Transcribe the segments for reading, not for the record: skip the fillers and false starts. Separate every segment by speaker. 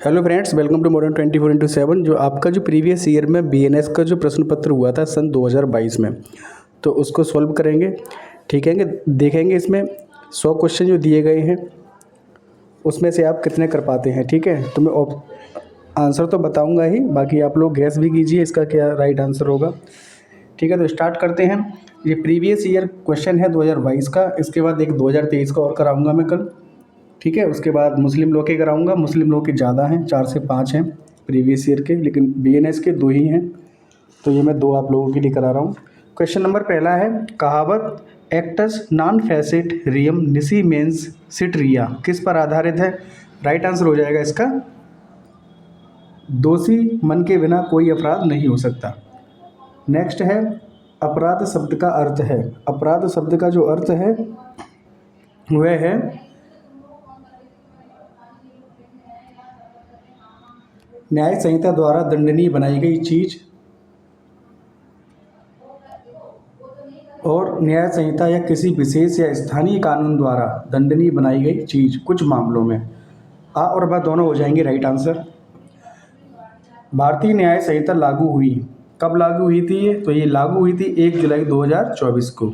Speaker 1: Hello friends, welcome to modern 24/7। जो आपका जो प्रीवियस ईयर में बीएनएस का जो प्रश्न पत्र हुआ था सन 2022 में, तो उसको सॉल्व करेंगे। ठीक है, देखेंगे इसमें 100 क्वेश्चन जो दिए गए हैं उसमें से आप कितने कर पाते हैं। ठीक है, तो मैं आंसर तो बताऊंगा ही, बाकी आप लोग गैस भी कीजिए इसका क्या राइट आंसर होगा। ठीक है, तो स्टार्ट करते हैं। ये प्रीवियस ईयर क्वेश्चन है 2022 का। इसके बाद एक 2023 का और कराऊंगा मैं कल। ठीक है, उसके बाद मुस्लिम लॉ के कराऊंगा। मुस्लिम लॉ के ज़्यादा हैं, 4 से 5 हैं प्रीवियस ईयर के, लेकिन बीएनएस के 2 ही हैं, तो ये मैं 2 आप लोगों के लिए करा रहा हूँ। क्वेश्चन नंबर पहला है, कहावत acts non facet रियम निसी mains seat रिया किस पर आधारित है। राइट आंसर हो जाएगा इसका दोषी मन के बिना कोई अपराध नहीं हो सकता। नेक्स्ट है, अपराध शब्द का अर्थ है। अपराध शब्द का जो अर्थ है वह है न्याय संहिता द्वारा दंडनीय बनाई गई चीज, और न्याय संहिता या किसी विशेष या स्थानीय कानून द्वारा दंडनीय बनाई गई चीज कुछ मामलों में। आ और बा दोनों हो जाएंगे राइट आंसर। भारतीय न्याय संहिता लागू हुई, कब लागू हुई थी ये? तो ये लागू हुई थी 1 जुलाई 2024 को।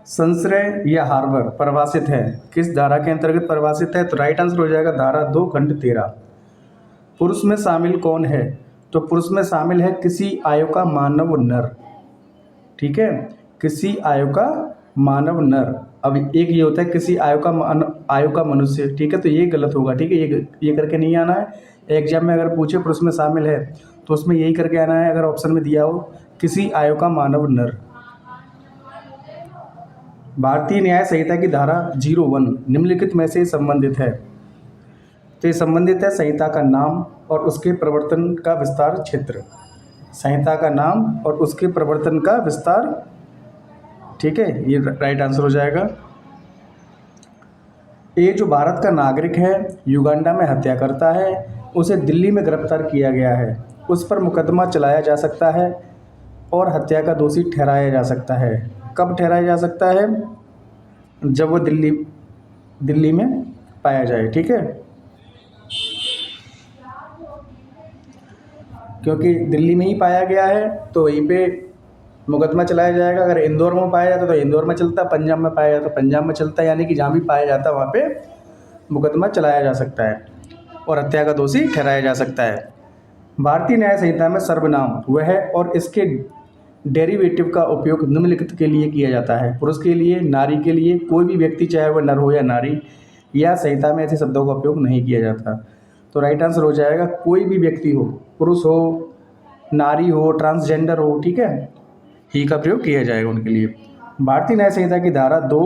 Speaker 1: संश्रय या हार्बर परिभाषित है, किस धारा के अंतर्गत परिभाषित है? तो राइट आंसर हो जाएगा धारा 2 खंड 13। पुरुष में शामिल कौन है? तो पुरुष में शामिल है किसी आयु का मानव नर। ठीक है, किसी आयु का मानव नर। अब एक ये होता है किसी आयु का मनुष्य। ठीक है, तो ये गलत होगा। ठीक है, ये करके नहीं आना है। एग्जाम में अगर पूछे पुरुष में शामिल है तो उसमें यही करके आना है, अगर ऑप्शन में दिया हो किसी आयु का मानव नर। भारतीय न्याय संहिता की धारा 01 निम्नलिखित में से संबंधित है। तो ये संबंधित है संहिता का नाम और उसके प्रवर्तन का विस्तार क्षेत्र। संहिता का नाम और उसके प्रवर्तन का विस्तार। ठीक है, ये राइट आंसर हो जाएगा। ये जो भारत का नागरिक है, युगांडा में हत्या करता है, उसे दिल्ली में गिरफ्तार किया गया है, उस पर मुकदमा चलाया जा सकता है और हत्या का दोषी ठहराया जा सकता है। कब ठहराया जा सकता है? जब वो दिल्ली में पाया जाए। ठीक है, क्योंकि दिल्ली में ही पाया गया है तो वहीं पे मुकदमा चलाया जाएगा। अगर इंदौर में पाया जाता तो इंदौर में चलता, पंजाब में पाया जाता तो पंजाब में चलता, यानी कि जहाँ भी पाया जाता वहाँ पे मुकदमा चलाया जा सकता है और हत्या का दोषी ठहराया जा सकता है। भारतीय न्याय संहिता में सर्वनाम वह और इसके डेरिवेटिव का उपयोग निम्नलिखित के लिए किया जाता है। पुरुष के लिए, नारी के लिए, कोई भी व्यक्ति चाहे वह नर हो या नारी, या संहिता में ऐसे शब्दों का उपयोग नहीं किया जाता। तो राइट आंसर हो जाएगा कोई भी व्यक्ति हो, पुरुष हो, नारी हो, ट्रांसजेंडर हो। ठीक है, ही का प्रयोग किया जाएगा उनके लिए। भारतीय न्याय संहिता की धारा 2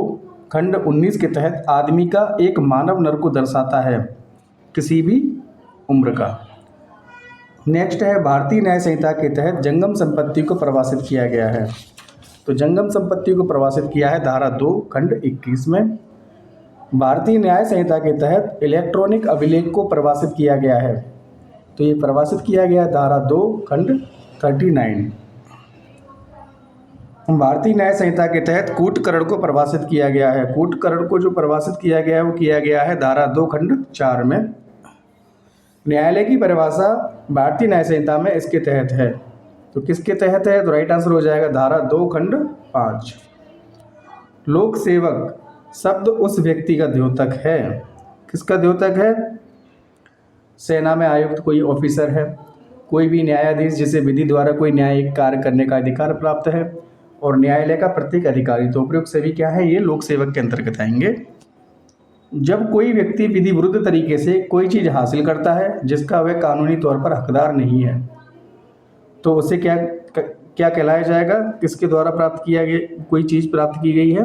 Speaker 1: खंड 19 के तहत आदमी का एक मानव नर को दर्शाता है, किसी भी उम्र का। नेक्स्ट है, भारतीय न्याय संहिता के तहत जंगम संपत्ति को परिभाषित किया गया है। तो जंगम संपत्ति को परिभाषित किया है धारा 2 खंड 21 में। भारतीय न्याय संहिता के तहत इलेक्ट्रॉनिक अभिलेख को परिभाषित किया गया है। तो ये परिभाषित किया गया धारा 2 खंड 39। भारतीय न्याय संहिता के तहत कूटकरण को परिभाषित किया गया है। कूटकरण को जो परिभाषित किया गया है वो किया गया है धारा 2 खंड 4 में। न्यायालय की परिभाषा भारतीय न्याय संहिता में इसके तहत है। तो किसके तहत है? तो राइट आंसर हो जाएगा धारा 2 खंड 5। लोक सेवक शब्द उस व्यक्ति का द्योतक है। किसका द्योतक है? सेना में आयुक्त कोई ऑफिसर है, कोई भी न्यायाधीश जिसे विधि द्वारा कोई न्यायिक कार्य करने का अधिकार प्राप्त है, और न्यायालय का प्रत्येक अधिकारी। तो उपयुक्त सभी क्या है? ये लोक सेवक के अंतर्गत आएंगे। जब कोई व्यक्ति विधि विरुद्ध तरीके से कोई चीज़ हासिल करता है जिसका वह कानूनी तौर पर हकदार नहीं है, तो उसे क्या कहलाया जाएगा? किसके द्वारा प्राप्त किया गया कोई चीज़ प्राप्त की गई है?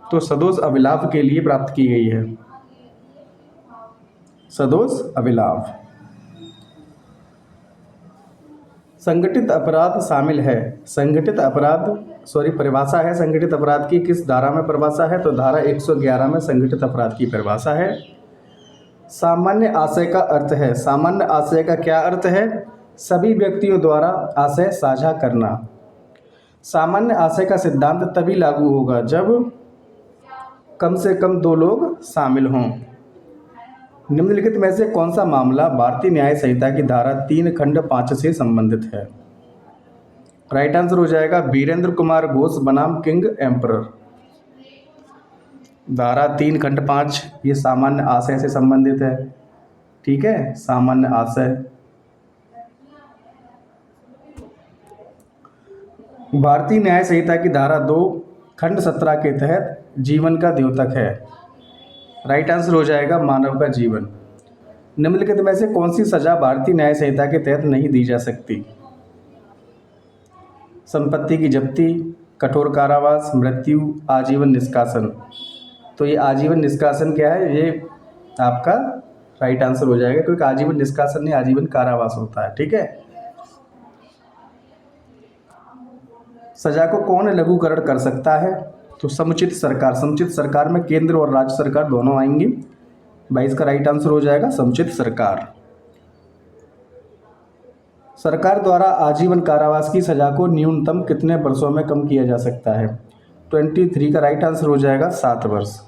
Speaker 1: तो सदोष अभिलाभ के लिए प्राप्त की गई है। सदोष अभिलाभ। संगठित अपराध शामिल है। संगठित अपराध परिभाषा है संगठित अपराध की, किस धारा में परिभाषा है? तो धारा 111 में संगठित अपराध की परिभाषा है। सामान्य आशय का अर्थ है। सामान्य आशय का क्या अर्थ है? सभी व्यक्तियों द्वारा आशय साझा करना। सामान्य आशय का सिद्धांत तभी लागू होगा जब कम से कम 2 लोग शामिल हों। निम्नलिखित में से कौन सा मामला भारतीय न्याय संहिता की धारा 3 खंड 5 से संबंधित है? राइट आंसर हो जाएगा वीरेंद्र कुमार घोष बनाम किंग एम्परर। धारा 3 खंड 5 ये सामान्य आशय से संबंधित है। ठीक है, सामान्य आशय। भारतीय न्याय संहिता की धारा 2 खंड 17 के तहत जीवन का द्योतक है। राइट आंसर हो जाएगा मानव का जीवन। निम्नलिखित में से कौन सी सजा भारतीय न्याय संहिता के तहत नहीं दी जा सकती? संपत्ति की जब्ती, कठोर कारावास, मृत्यु, आजीवन निष्कासन। तो ये आजीवन निष्कासन क्या है? ये आपका राइट आंसर हो जाएगा, क्योंकि आजीवन निष्कासन नहीं, आजीवन कारावास होता है। ठीक है। सजा को कौन लघुकरण कर सकता है? तो समुचित सरकार। समुचित सरकार में केंद्र और राज्य सरकार दोनों आएंगी। 22 का राइट आंसर हो जाएगा समुचित सरकार। सरकार द्वारा आजीवन कारावास की सजा को न्यूनतम कितने वर्षों में कम किया जा सकता है? 23 का राइट आंसर हो जाएगा 7 वर्ष।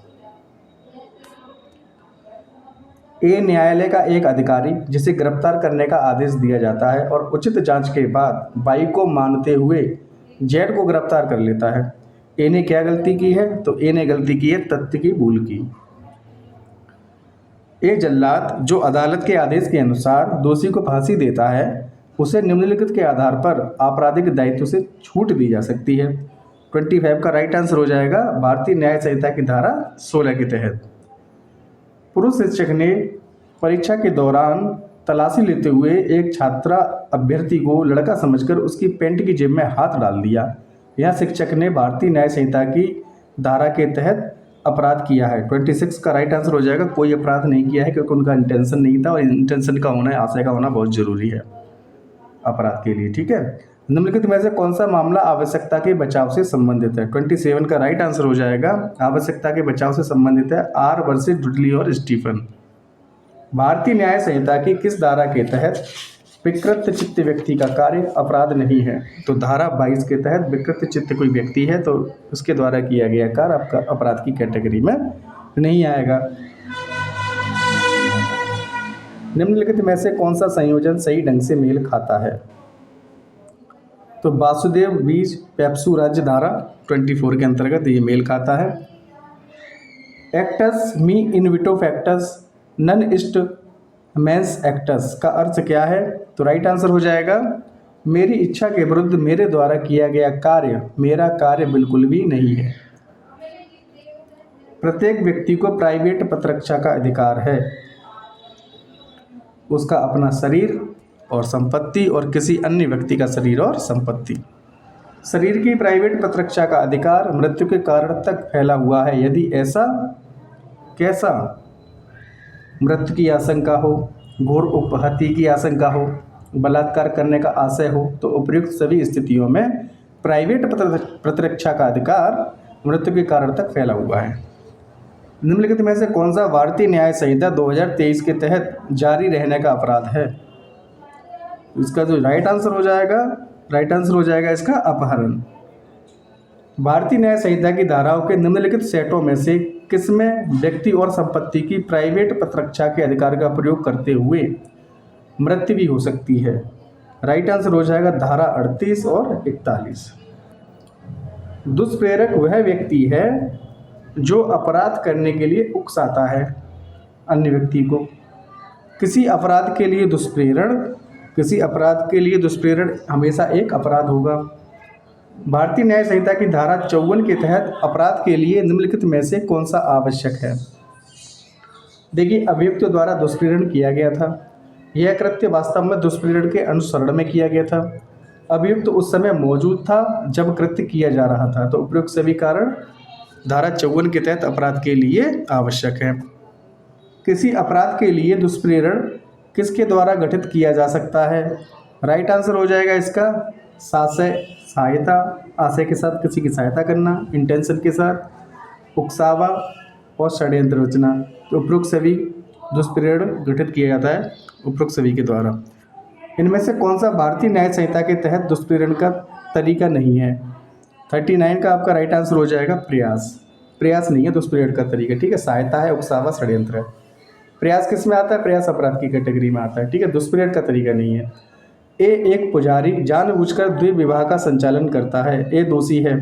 Speaker 1: ए न्यायालय का एक अधिकारी जिसे गिरफ्तार करने का आदेश दिया जाता है और उचित जांच के बाद बाई को मानते हुए जेड को गिरफ्तार कर लेता है। ए ने क्या गलती की है? तो ए ने गलती की है तथ्य की भूल की। ए जल्लाद जो अदालत के आदेश के अनुसार दोषी को फांसी देता है उसे निम्नलिखित के आधार पर आपराधिक दायित्व से छूट दी जा सकती है। 25 का राइट आंसर हो जाएगा भारतीय न्याय संहिता की धारा 16 के तहत। पुरुष शिक्षक ने परीक्षा के दौरान तलाशी लेते हुए एक छात्रा अभ्यर्थी को लड़का समझकर उसकी पैंट की जेब में हाथ डाल दिया। यह शिक्षक ने भारतीय न्याय संहिता की धारा के तहत अपराध किया है। 26 का राइट आंसर हो जाएगा कोई अपराध नहीं किया है, क्योंकि उनका इंटेंशन नहीं था, और इंटेंशन का होना, आशय का होना बहुत जरूरी है अपराध के लिए। ठीक है। निम्नलिखित में से कौन सा मामला आवश्यकता के बचाव से संबंधित है? 27 का राइट आंसर हो जाएगा आवश्यकता के बचाव से संबंधित है आर वर्सेस डुडली और स्टीफन। भारतीय न्याय संहिता की किस धारा के तहत विकृत चित्त व्यक्ति का कार्य अपराध नहीं है? तो धारा 22 के तहत विकृत चित्त कोई व्यक्ति है तो उसके द्वारा किया गया कार्य आपका अपराध की कैटेगरी में नहीं आएगा। निम्नलिखित में से कौन सा संयोजन सही ढंग से मेल खाता है? तो वासुदेव बीज पेप्सू राज्य धारा 24 के अंतर्गत ये मेल खाता है। एक्टस मी इनविटो फैक्टस नन इस्ट मेंस एक्टस का अर्थ क्या है? तो राइट आंसर हो जाएगा मेरी इच्छा के विरुद्ध मेरे द्वारा किया गया कार्य मेरा कार्य बिल्कुल भी नहीं है। प्रत्येक व्यक्ति को प्राइवेट प्रतिरक्षा का अधिकार है, उसका अपना शरीर और संपत्ति और किसी अन्य व्यक्ति का शरीर और संपत्ति। शरीर की प्राइवेट प्रतिरक्षा का अधिकार मृत्यु के कारण तक फैला हुआ है। यदि ऐसा कैसा? मृत्यु की आशंका हो, घोर उपहत्या की आशंका हो, बलात्कार करने का आशय हो, तो उपयुक्त सभी स्थितियों में प्राइवेट प्रतिरक्षा का अधिकार मृत्यु के कारण तक फैला हुआ है। निम्नलिखित में से कौन सा भारतीय न्याय संहिता 2023 के तहत जारी रहने का अपराध है? इसका जो राइट आंसर हो जाएगा इसका अपहरण। भारतीय न्याय संहिता की धाराओं के निम्नलिखित सेटों में से किसमें व्यक्ति और संपत्ति की प्राइवेट प्रतिरक्षा के अधिकार का प्रयोग करते हुए मृत्यु भी हो सकती है? राइट आंसर हो जाएगा धारा 38 और 41। दुष्प्रेरक वह व्यक्ति है जो अपराध करने के लिए उकसाता है अन्य व्यक्ति को। किसी अपराध के लिए दुष्प्रेरण हमेशा एक अपराध होगा। भारतीय न्याय संहिता की धारा 54 के तहत अपराध के लिए निम्नलिखित में से कौन सा आवश्यक है? देखिए, अभियुक्त द्वारा दुष्प्रेरण किया गया था। यह कृत्य वास्तव में दुष्प्रेरण के अनुसरण में किया गया था। अभियुक्त उस समय मौजूद था जब कृत्य किया जा रहा था, तो उपयुक्त सभी कारण धारा 54 के तहत अपराध के लिए आवश्यक है। किसी अपराध के लिए दुष्प्रेरण किसके द्वारा गठित किया जा सकता है? राइट आंसर हो जाएगा इसका सहायता, आशय के साथ किसी की सहायता करना, इंटेंशन के साथ, उकसावा और षड्यंत्र रचना। तो उपरोक्त सभी दुष्प्रेरण गठित किया जाता है उपरोक्त सभी के द्वारा। इनमें से कौन सा भारतीय न्याय संहिता के तहत दुष्प्रेरण का तरीका नहीं है? 39 का आपका राइट आंसर हो जाएगा प्रयास नहीं है दुष्प्रेरण का तरीका। ठीक है, सहायता है, उकसावा, षड्यंत्र है। प्रयास किस में आता है? प्रयास अपराध की कैटेगरी में आता है, ठीक है। दुष्प्रेरण का तरीका नहीं है। ए एक पुजारी जानबूझकर द्विविवाह का संचालन करता है। ए दोषी है।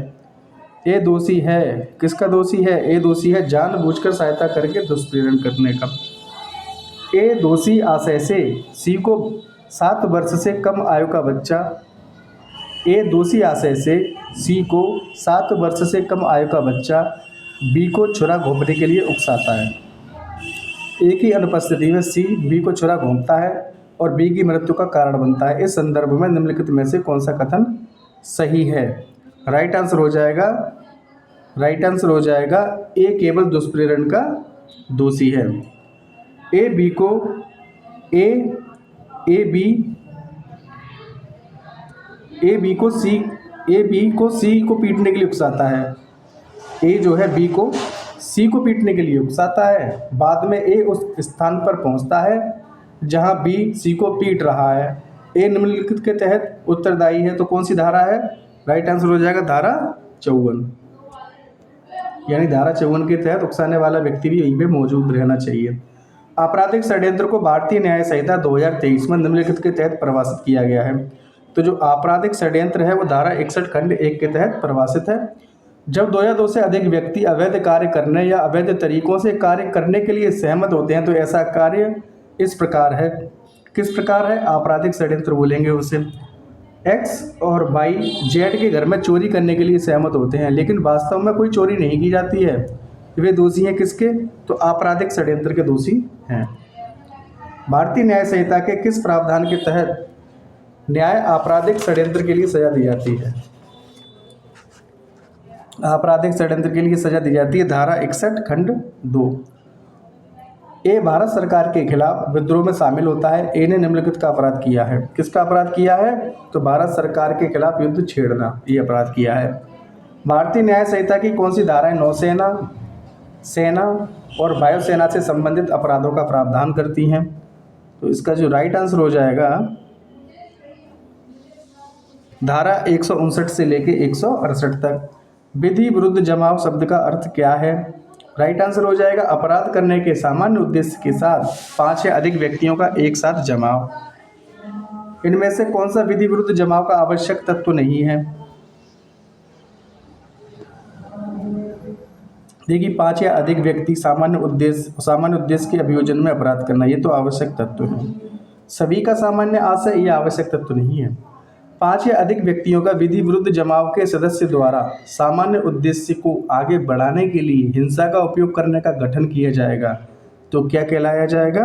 Speaker 1: ए दोषी है, किसका दोषी है? ए दोषी है जानबूझकर सहायता करके दुष्प्रेरण करने का। ए दोषी आशय से सी को 7 वर्ष से कम आयु का बच्चा, ए दोषी आशय से सी को 7 वर्ष से कम आयु का बच्चा बी को छुरा घोंपने के लिए उकसाता है। ए की अनुपस्थिति में सी बी को छुरा घोंपता है और बी की मृत्यु का कारण बनता है। इस संदर्भ में निम्नलिखित में से कौन सा कथन सही है? राइट आंसर हो जाएगा ए केवल दुष्प्रेरण का दोषी है। ए बी को सी को पीटने के लिए उकसाता है। ए जो है बी को सी को पीटने के लिए उकसाता है। बाद में ए उस स्थान पर पहुंचता है जहां बी सी को पीट रहा है। ए निम्नलिखित के तहत उत्तरदायी है, तो कौन सी धारा है? राइट आंसर हो जाएगा धारा 54, यानी धारा 54 के तहत उकसाने वाला व्यक्ति भी यहीं पे मौजूद रहना चाहिए। आपराधिक षड्यंत्र को भारतीय न्याय संहिता 2023 में निम्नलिखित के तहत परिभाषित किया गया है। तो जो आपराधिक षड्यंत्र है वो धारा 61 खंड 1 के तहत परिभाषित है। जब 2 या 2 से अधिक व्यक्ति अवैध कार्य करने या अवैध तरीकों से कार्य करने के लिए सहमत होते हैं तो ऐसा कार्य इस प्रकार है। किस प्रकार है? आपराधिक षड्यंत्र बोलेंगे उसे। एक्स और वाई जेड के घर में चोरी करने के लिए सहमत होते हैं, लेकिन वास्तव में कोई चोरी नहीं की जाती है। वे दोषी हैं किसके? तो आपराधिक षड्यंत्र के दोषी हैं। भारतीय न्याय संहिता के किस प्रावधान के तहत न्याय आपराधिक षड्यंत्र के लिए सजा दी जाती है? आपराधिक षड्यंत्र के लिए सजा दी जाती है धारा 61 खंड 2। ए भारत सरकार के खिलाफ विद्रोह में शामिल होता है। ए ने निम्नलिखित का अपराध किया है। किसका अपराध किया है? तो भारत सरकार के खिलाफ युद्ध छेड़ना, ये अपराध किया है। भारतीय न्याय संहिता की कौन सी धाराएं नौसेना, सेना और वायुसेना से संबंधित अपराधों का प्रावधान करती हैं? तो इसका जो राइट आंसर हो जाएगा धारा 159 से लेके 168 तक। विधि विरुद्ध जमाव शब्द का अर्थ क्या है? राइट आंसर हो जाएगा अपराध करने के सामान्य उद्देश्य के साथ 5 या अधिक व्यक्तियों का एक साथ जमाव। इनमें से कौन सा विधि विरुद्ध जमाव का आवश्यक तत्व नहीं है? देखिए 5 या अधिक व्यक्ति सामान्य उद्देश्य के अभियोजन में अपराध करना, ये तो आवश्यक तत्व है। सभी का सामान्य आशय ये आवश्यक तत्व नहीं है। 5 या अधिक व्यक्तियों का विधि विरुद्ध जमाव के सदस्य द्वारा सामान्य उद्देश्य को आगे बढ़ाने के लिए हिंसा का उपयोग करने का गठन किया जाएगा, तो क्या कहलाया जाएगा?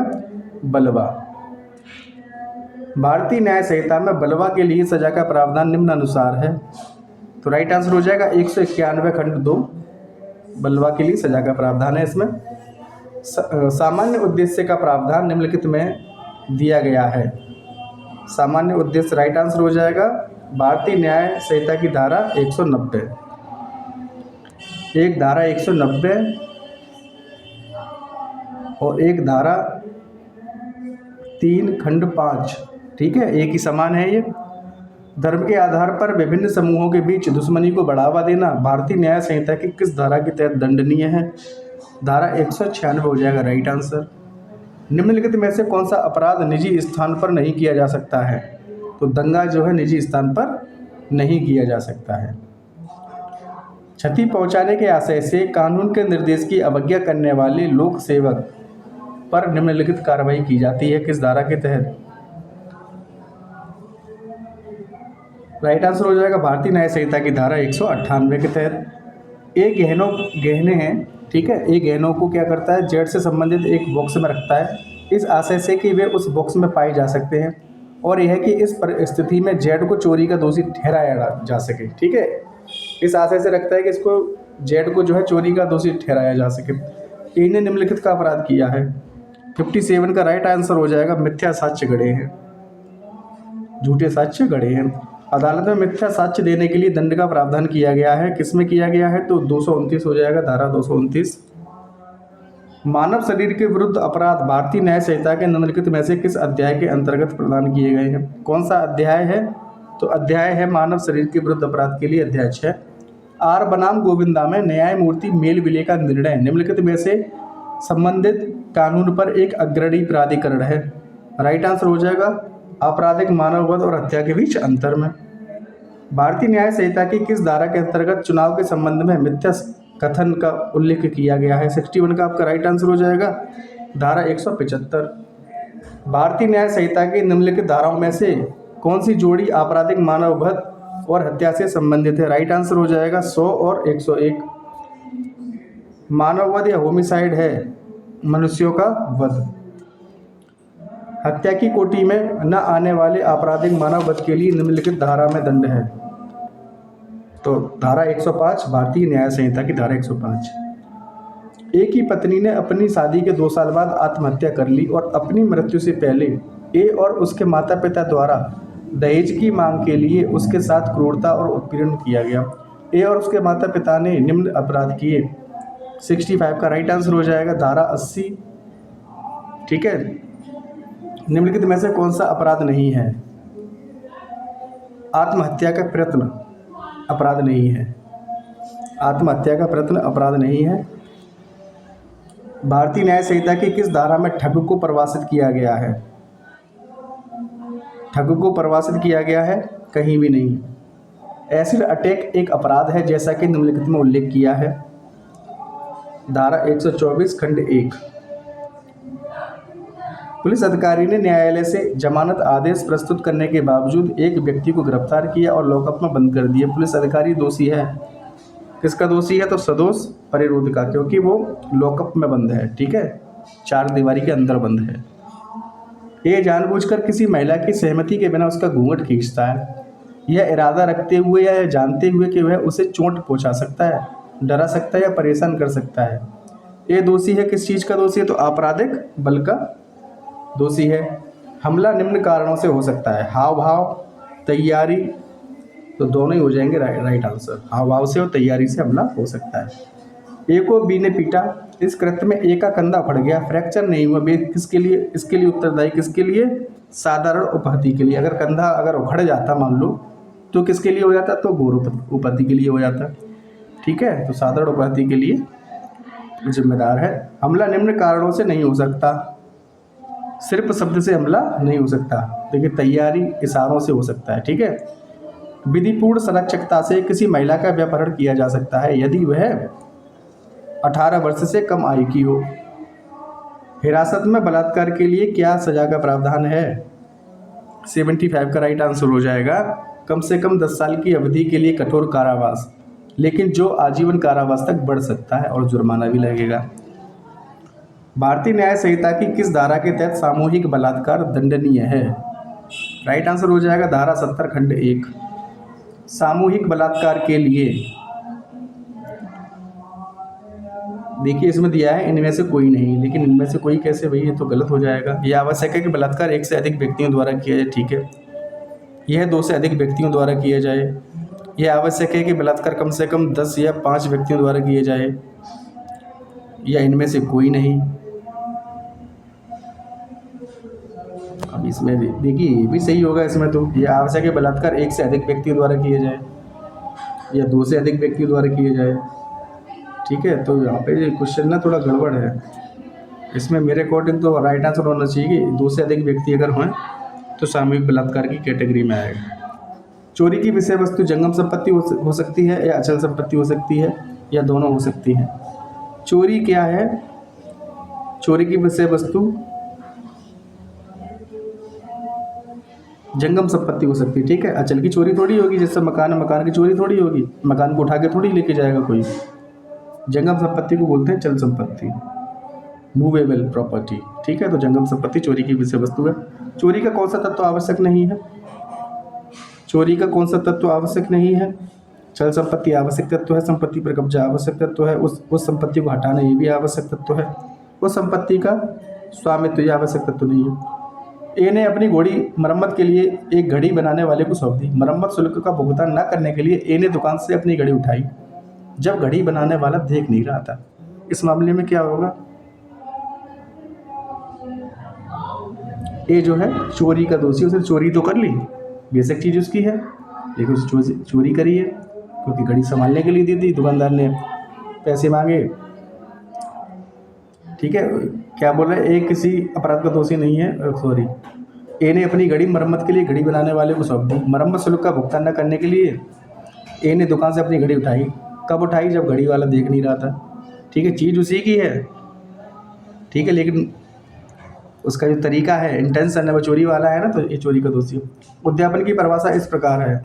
Speaker 1: बलवा। भारतीय न्याय संहिता में बलवा के लिए सजा का प्रावधान निम्नानुसार है। तो राइट आंसर हो जाएगा 191 खंड 2, बलवा के लिए सजा का प्रावधान है। इसमें सामान्य उद्देश्य का प्रावधान निम्नलिखित में दिया गया है। सामान्य उद्देश्य राइट आंसर हो जाएगा भारतीय न्याय संहिता की धारा 190, एक धारा 190 और एक धारा 3 खंड 5, ठीक है, एक ही समान है ये। धर्म के आधार पर विभिन्न समूहों के बीच दुश्मनी को बढ़ावा देना भारतीय न्याय संहिता की किस धारा के तहत दंडनीय है? धारा 196 हो जाएगा राइट आंसर। निम्नलिखित में से कौन सा अपराध निजी स्थान पर नहीं किया जा सकता है? तो दंगा जो है निजी स्थान पर नहीं किया जा सकता है। क्षति पहुंचाने के आशय से कानून के निर्देश की अवज्ञा करने वाले लोक सेवक पर निम्नलिखित कार्रवाई की जाती है किस धारा के तहत? राइट आंसर हो जाएगा भारतीय न्याय संहिता की धारा 198 के तहत। एक गहने हैं, ठीक है, एक गहनों को क्या करता है? जेड से संबंधित एक बॉक्स में रखता है इस आशय से कि वे उस बॉक्स में पाए जा सकते हैं, और यह कि इस परिस्थिति में जेड को चोरी का दोषी ठहराया जा सके, ठीक है। इस आशय से रखता है कि इसको जेड को जो है चोरी का दोषी ठहराया जा सके। इन्हें निम्नलिखित का अपराध किया है। 57 का राइट आंसर हो जाएगा मिथ्या साक्ष्य गढ़े हैं, झूठे साक्ष्य गढ़े हैं। अदालत में मिथ्या साक्ष्य देने के लिए दंड का प्रावधान किया गया है। किसमें किया गया है? तो 229 हो जाएगा, धारा 229। मानव शरीर के विरुद्ध अपराध भारतीय न्याय संहिता के निम्नलिखित में से किस अध्याय के अंतर्गत प्रदान किए गए हैं? कौन सा अध्याय है? तो अध्याय है मानव शरीर के विरुद्ध अपराध के लिए अध्याय 6। आर बनाम गोविंदा में न्यायमूर्ति मेलविले का निर्णय निम्नलिखित में से संबंधित कानून पर एक अग्रणी प्राधिकरण है। राइट आंसर हो जाएगा आपराधिक मानववध और हत्या के बीच अंतर में। भारतीय न्याय संहिता की किस धारा के अंतर्गत चुनाव के संबंध में मिथ्या कथन का उल्लेख किया गया है? 61 का आपका राइट आंसर हो जाएगा धारा 175। भारतीय न्याय संहिता की निम्नलिखित धाराओं में से कौन सी जोड़ी आपराधिक मानववध और हत्या से संबंधित है? राइट आंसर हो जाएगा 100 और 101। मानववध या होमिसाइड है मनुष्यों का वध। हत्या की कोटि में न आने वाले आपराधिक मानववध के लिए निम्नलिखित धारा में दंड है। तो धारा 105 भारतीय न्याय संहिता की धारा 105। ए की पत्नी ने अपनी शादी के 2 साल बाद आत्महत्या कर ली और अपनी मृत्यु से पहले ए और उसके माता पिता द्वारा दहेज की मांग के लिए उसके साथ क्रूरता और उत्पीड़न किया गया। ए और उसके माता पिता ने निम्न अपराध किए। 65 का राइट आंसर हो जाएगा धारा 80। ठीक है, निम्नलिखित में से कौन सा अपराध नहीं है? आत्महत्या का प्रयत्न अपराध नहीं है। आत्महत्या का प्रयत्न अपराध नहीं है। भारतीय न्याय संहिता की किस धारा में ठग को परिभाषित किया गया है? ठग को परिभाषित किया गया है कहीं भी नहीं। एसिड अटैक एक अपराध है जैसा कि निम्नलिखित में उल्लेख किया है। धारा 124 खंड 1। पुलिस अधिकारी ने न्यायालय से जमानत आदेश प्रस्तुत करने के बावजूद एक व्यक्ति को गिरफ्तार किया और लॉकअप में बंद कर दिया। पुलिस अधिकारी दोषी है। किसका दोषी है? तो सदोष परिरोध का, क्योंकि वो लॉकअप में बंद है। ठीक है, 4 दीवारी के अंदर बंद है। ये जानबूझकर किसी महिला की सहमति के बिना उसका घूंघट खींचता है। यह इरादा रखते हुए या जानते हुए कि वह उसे चोट पहुंचा सकता है, डरा सकता है या परेशान कर सकता है। ये दोषी है। किस चीज़ का दोषी है? तो आपराधिक बल का दोषी है। हमला निम्न कारणों से हो सकता है। हाव भाव, तैयारी, तो दोनों ही हो जाएंगे राइट आंसर। हाव भाव से और तैयारी से हमला हो सकता है। ए को बी ने पीटा। इस कृत्य में ए का कंधा फट गया, फ्रैक्चर नहीं हुआ। बी किसके लिए? इसके लिए उत्तरदायी किसके लिए? साधारण उपहति के लिए। अगर कंधा अगर उखड़ जाता मान लो तो किसके लिए हो जाता? तो घोर उपहति के लिए हो जाता। ठीक है, तो साधारण उपहति के लिए जिम्मेदार है। हमला निम्न कारणों से नहीं हो सकता। सिर्फ शब्द से हमला नहीं हो सकता। देखिए, तैयारी इशारों से हो सकता है। ठीक है, विधिपूर्ण सनक्षकता से किसी महिला का व्यापहरण किया जा सकता है यदि वह 18 वर्ष से कम आयु की हो। हिरासत में बलात्कार के लिए क्या सजा का प्रावधान है? 75 का राइट आंसर हो जाएगा कम से कम 10 साल की अवधि के लिए कठोर कारावास, लेकिन जो आजीवन कारावास तक बढ़ सकता है और जुर्माना भी लगेगा। भारतीय न्याय संहिता की किस धारा के तहत सामूहिक बलात्कार दंडनीय है? राइट आंसर हो जाएगा धारा 70 खंड 1। सामूहिक बलात्कार के लिए देखिए इसमें दिया है इनमें से कोई नहीं, लेकिन इनमें से कोई कैसे भाई? ये तो गलत हो जाएगा। यह आवश्यक है कि बलात्कार 1 से अधिक व्यक्तियों द्वारा किया जाए। ठीक है, यह 2 से अधिक व्यक्तियों द्वारा किया जाए। यह आवश्यक है कि बलात्कार कम से कम 10 या 5 व्यक्तियों द्वारा किए जाए, या इनमें से कोई नहीं। अब इसमें देखिए ये भी सही होगा। इसमें तो यह आवश्यक है बलात्कार 1 से अधिक व्यक्तियों द्वारा किए जाए या 2 से अधिक व्यक्तियों द्वारा किए जाए। ठीक है, तो यहाँ पे क्वेश्चन ना थोड़ा गड़बड़ है। इसमें मेरे अकॉर्डिंग तो राइट आंसर होना चाहिए कि 2 से अधिक व्यक्ति अगर हों तो सामूहिक बलात्कार की कैटेगरी में आएगा। चोरी की विषय वस्तु जंगम संपत्ति हो सकती है या अचल संपत्ति हो सकती है, या दोनों हो सकती है। चोरी क्या है? चोरी की विषय वस्तु जंगम संपत्ति हो सकती है। ठीक है, अचल की चोरी थोड़ी होगी, जैसे मकान है, मकान की चोरी थोड़ी होगी, मकान को उठा के थोड़ी लेके जाएगा कोई। जंगम संपत्ति को बोलते हैं चल संपत्ति, मूवेबल प्रॉपर्टी। ठीक है, तो जंगम संपत्ति चोरी की विषय वस्तु है। चोरी का कौन सा तत्व आवश्यक नहीं है? चोरी का कौन सा तत्व आवश्यक नहीं है? चल संपत्ति आवश्यक तत्व है। संपत्ति पर कब्जा आवश्यक तत्व है। उस संपत्ति को हटाना ये भी आवश्यक तत्व है। उस संपत्ति का स्वामित्व ये आवश्यक तत्व नहीं है। ए ने अपनी घोड़ी मरम्मत के लिए एक घड़ी बनाने वाले को सौंप दी। मरम्मत शुल्क का भुगतान न करने के लिए ए ने दुकान से अपनी घड़ी उठाई जब घड़ी बनाने वाला देख नहीं रहा था। इस मामले में क्या होगा? ए जो है चोरी का दोषी, उसने चोरी तो कर ली, बेसिक चीज़ उसकी है, लेकिन उसे चोरी करी है क्योंकि घड़ी संभालने के लिए दी थी, दुकानदार ने पैसे मांगे। ठीक है, क्या बोल रहे हैं, ए किसी अपराध का दोषी नहीं है, सॉरी, ए ने अपनी घड़ी मरम्मत के लिए घड़ी बनाने वाले को सौंप दी। मरम्मत शुल्क का भुगतान न करने के लिए ए ने दुकान से अपनी घड़ी उठाई। कब उठाई? जब घड़ी वाला देख नहीं रहा था। ठीक है, चीज़ उसी की है, ठीक है, लेकिन उसका जो तरीका है, इंटेंशन है, वो चोरी वाला है ना, तो ये चोरी का दोषी। उद्यापन की परिभाषा इस प्रकार है,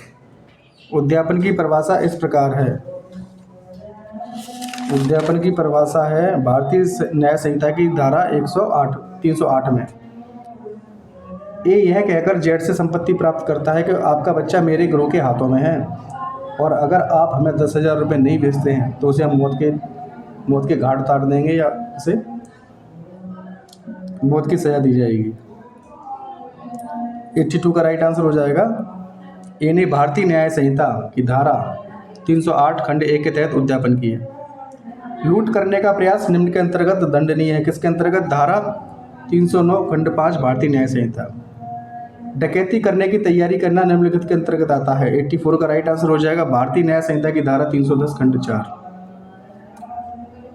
Speaker 1: उद्यापन की परिभाषा इस प्रकार है, उद्यापन की परिभाषा है भारतीय न्याय संहिता की धारा 308 में। ए यह कहकर जेड से संपत्ति प्राप्त करता है कि आपका बच्चा मेरे गिरोह के हाथों में है, और अगर आप हमें 10,000 रुपये नहीं भेजते हैं तो उसे हम मौत के घाट उतार देंगे या उसे मौत की सज़ा दी जाएगी। 82 का राइट आंसर हो जाएगा। ए ने भारतीय न्याय संहिता की धारा 308 खंड 1 के तहत उद्यापन किए। लूट करने का प्रयास निम्न के अंतर्गत दंडनीय है। किसके अंतर्गत? धारा 309 खंड 5 भारतीय न्याय संहिता। डकैती करने की तैयारी करना निम्नलिखित के अंतर्गत आता है। 84 का राइट आंसर हो जाएगा भारतीय न्याय संहिता की धारा 310 खंड 4।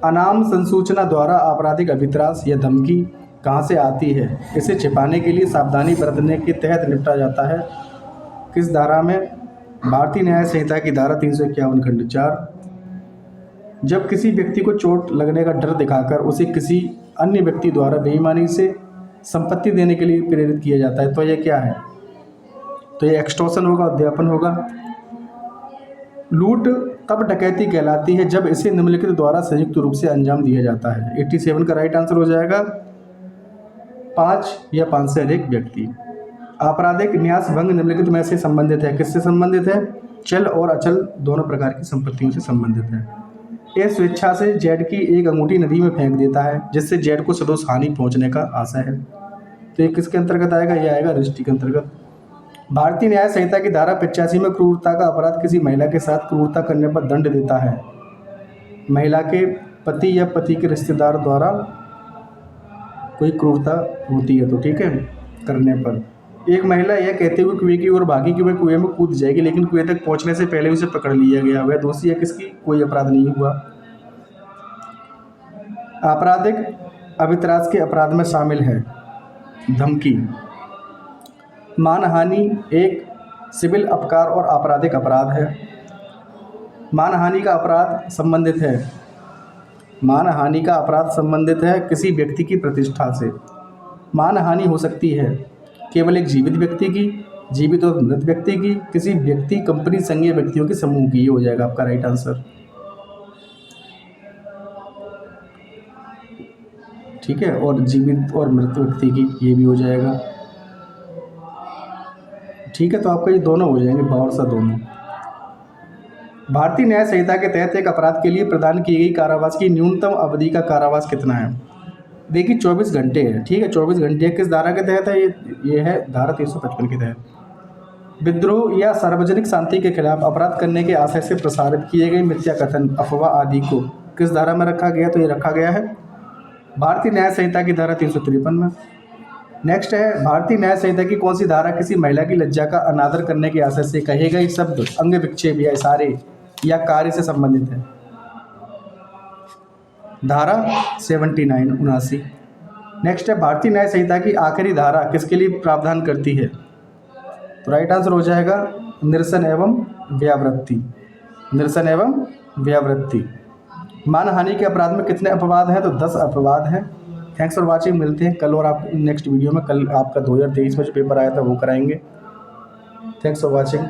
Speaker 1: अनाम संसूचना द्वारा आपराधिक अभित्रास या धमकी कहाँ से आती है? इसे छिपाने के लिए सावधानी बरतने के तहत निपटा जाता है। किस धारा में? भारतीय न्याय संहिता की धारा 351 खंड 4। जब किसी व्यक्ति को चोट लगने का डर दिखाकर उसे किसी अन्य व्यक्ति द्वारा बेईमानी से संपत्ति देने के लिए प्रेरित किया जाता है, तो यह क्या है? तो यह एक्सटॉर्शन होगा, उद्यापन होगा। लूट तब डकैती कहलाती है जब इसे निम्नलिखित द्वारा संयुक्त रूप से अंजाम दिया जाता है। 87 का राइट आंसर हो जाएगा 5 या 5 से अधिक व्यक्ति। आपराधिक न्यास भंग निम्नलिखित में से संबंधित है। किससे संबंधित है? चल और अचल दोनों प्रकार की संपत्तियों से संबंधित है। ये स्वेच्छा से जेड की एक अंगूठी नदी में फेंक देता है जिससे जेड को सदोष हानि पहुंचने का आशय है, तो ये किसके अंतर्गत आएगा? ये आएगा रजिस्ट्री के अंतर्गत। भारतीय न्याय संहिता की धारा 85 में क्रूरता का अपराध किसी महिला के साथ क्रूरता करने पर दंड देता है। महिला के पति या पति के रिश्तेदार द्वारा कोई क्रूरता होती है तो, ठीक है, करने पर। एक महिला यह कहते हुए कुएं की ओर भागी कि वह कुएं में कूद जाएगी, लेकिन कुएं तक पहुंचने से पहले उसे पकड़ लिया गया। वह दोषी है किसकी? कोई अपराध नहीं हुआ। आपराधिक अभित्रास के अपराध में शामिल है धमकी। मानहानि एक सिविल अपकार और आपराधिक अपराध है। मानहानि का अपराध संबंधित है, मानहानि का अपराध संबंधित है किसी व्यक्ति की प्रतिष्ठा से। मानहानि हो सकती है केवल एक जीवित व्यक्ति की, जीवित और मृत व्यक्ति की, किसी व्यक्ति, कंपनी, संघीय व्यक्तियों के समूह की। ये हो जाएगा आपका राइट आंसर, ठीक है, और जीवित और मृत व्यक्ति की, ये भी हो जाएगा, ठीक है। तो आपका ये दोनों हो जाएंगे, बावर सा दोनों। भारतीय न्याय संहिता के तहत एक अपराध के लिए प्रदान की गई कारावास की न्यूनतम अवधि का कारावास कितना है? देखिए 24 घंटे है, ठीक है, 24 घंटे। किस धारा के तहत है? ये है धारा 355 के तहत। विद्रोह या सार्वजनिक शांति के खिलाफ अपराध करने के आशय से प्रसारित किए गए मिथ्या कथन, अफवाह आदि को किस धारा में रखा गया? तो ये रखा गया है भारतीय न्याय संहिता की धारा 353 में। नेक्स्ट है, भारतीय न्याय संहिता की कौन सी धारा किसी महिला की लज्जा का अनादर करने के आशय से कहे गए शब्द, अंग विक्षेप या इशारे या कार्य से संबंधित है? धारा 79। नेक्स्ट है, भारतीय न्याय संहिता की आखिरी धारा किसके लिए प्रावधान करती है? तो राइट आंसर हो जाएगा निरसन एवं व्यावृत्ति। निरसन एवं व्यावृत्ति। मानहानि के अपराध में कितने अपवाद हैं? तो 10 अपवाद हैं। Thanks for watching. मिलते हैं कल और आप नेक्स्ट वीडियो में। कल आपका 2023 में जो पेपर आया था वो कराएंगे। Thanks for watching.